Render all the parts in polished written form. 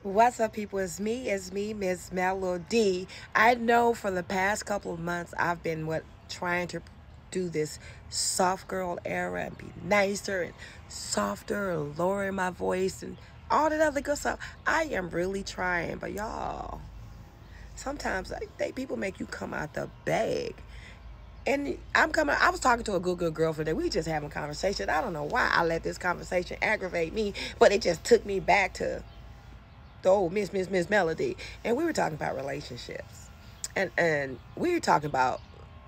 What's up, people? It's me, Miss Melody. I know for the past couple of months I've been trying to do this soft girl era and be nicer and softer and lowering my voice and all that other good stuff. I am really trying, but y'all, sometimes people make you come out the bag. And I was talking to a good girl for that. We just having a conversation. I don't know why I let this conversation aggravate me, but it just took me back to the old Miss Melody, and we were talking about relationships, and we were talking about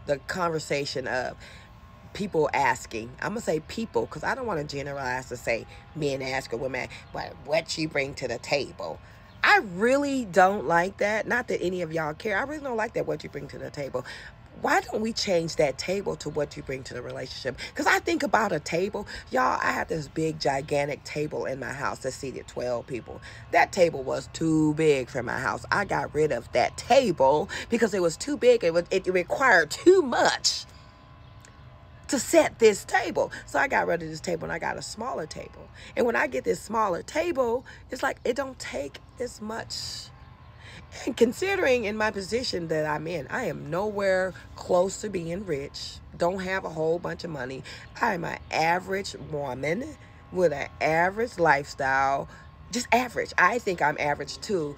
the conversation of people asking. I'm gonna say people because I don't want to generalize to say men ask a woman, but what you bring to the table. I really don't like that. Not that any of y'all care. I really don't like that. What you bring to the table. Why don't we change that table to what you bring to the relationship? Because I think about a table. Y'all, I had this big, gigantic table in my house that seated 12 people. That table was too big for my house. I got rid of that table because it was too big. It required too much to set this table. So I got rid of this table and I got a smaller table. And when I get this smaller table, it's like it don't take as much. And considering in my position that I'm in, I am nowhere close to being rich. Don't have a whole bunch of money. I'm an average woman with an average lifestyle. Just average. I think I'm average too,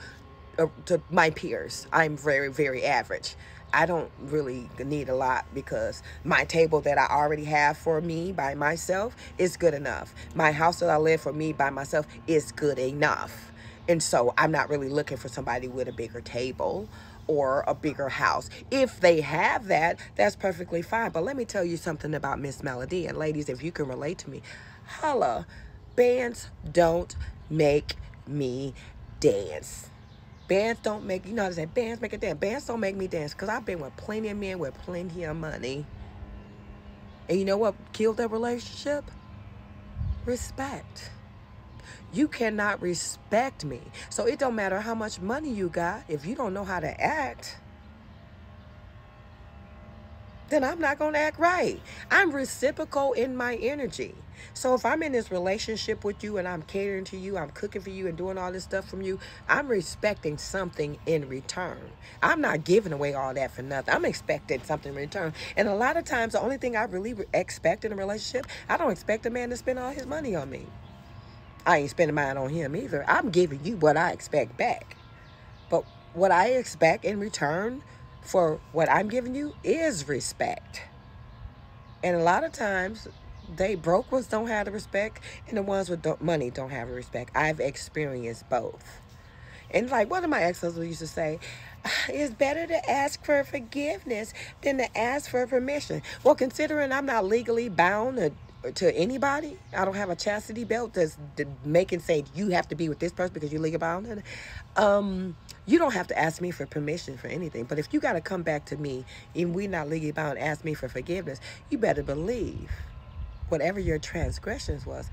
to my peers. I'm very, very average. I don't really need a lot because my table that I already have for me by myself is good enough. My house that I live for me by myself is good enough. And so I'm not really looking for somebody with a bigger table or a bigger house. If they have that, that's perfectly fine. But let me tell you something about Miss Melody. And ladies, if you can relate to me, holla, bands don't make me dance. Bands don't make, you know how to say, bands make it dance. Bands don't make me dance because I've been with plenty of men with plenty of money. And you know what killed that relationship? Respect. You cannot respect me. So it don't matter how much money you got. If you don't know how to act, then I'm not going to act right. I'm reciprocal in my energy. So if I'm in this relationship with you and I'm catering to you, I'm cooking for you and doing all this stuff from you, I'm respecting something in return. I'm not giving away all that for nothing. I'm expecting something in return. And a lot of times, the only thing I really expect in a relationship, I don't expect a man to spend all his money on me. I ain't spending mine on him either. I'm giving you what I expect back. But what I expect in return for what I'm giving you is respect. And a lot of times, they broke ones don't have the respect, and the ones with money don't have the respect. I've experienced both. And like one of my ex-husbands used to say, it's better to ask for forgiveness than to ask for permission. Well, considering I'm not legally bound to anybody, I don't have a chastity belt that's making say you have to be with this person because you're legally bound. You don't have to ask me for permission for anything. But if you got to come back to me and we're not legally bound, ask me for forgiveness, you better believe whatever your transgressions was,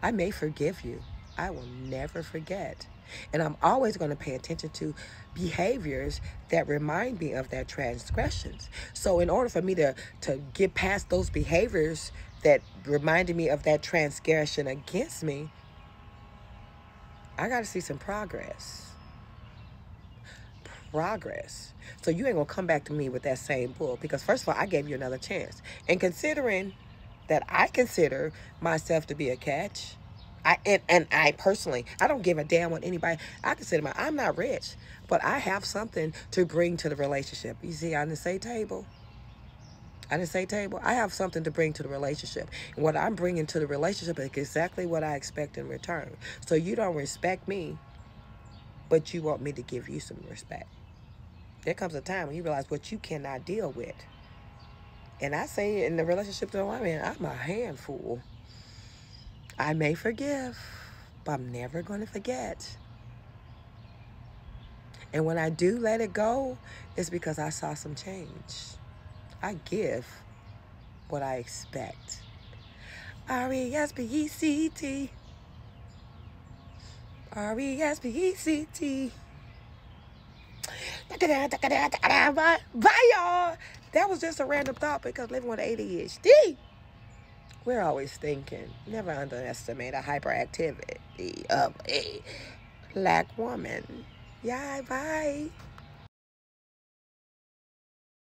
I may forgive you. I will never forget. And I'm always going to pay attention to behaviors that remind me of that transgressions. So in order for me to get past those behaviors that reminded me of that transgression against me, I got to see some progress. So you ain't going to come back to me with that same bull because first of all, I gave you another chance. And considering that I consider myself to be a catch, I personally, I don't give a damn what anybody, I'm not rich, but I have something to bring to the relationship. You see, I didn't say table. I have something to bring to the relationship. And what I'm bringing to the relationship is exactly what I expect in return. So you don't respect me, but you want me to give you some respect. There comes a time when you realize what you cannot deal with. And I say in the relationship that I'm in, I'm a handful. I may forgive, but I'm never going to forget. And when I do let it go, it's because I saw some change. I give what I expect. R-E-S-P-E-C-T. R-E-S-P-E-C-T. Bye, y'all. That was just a random thought because living with ADHD, we're always thinking. Never underestimate a hyperactivity of a Black woman. Yeah, bye.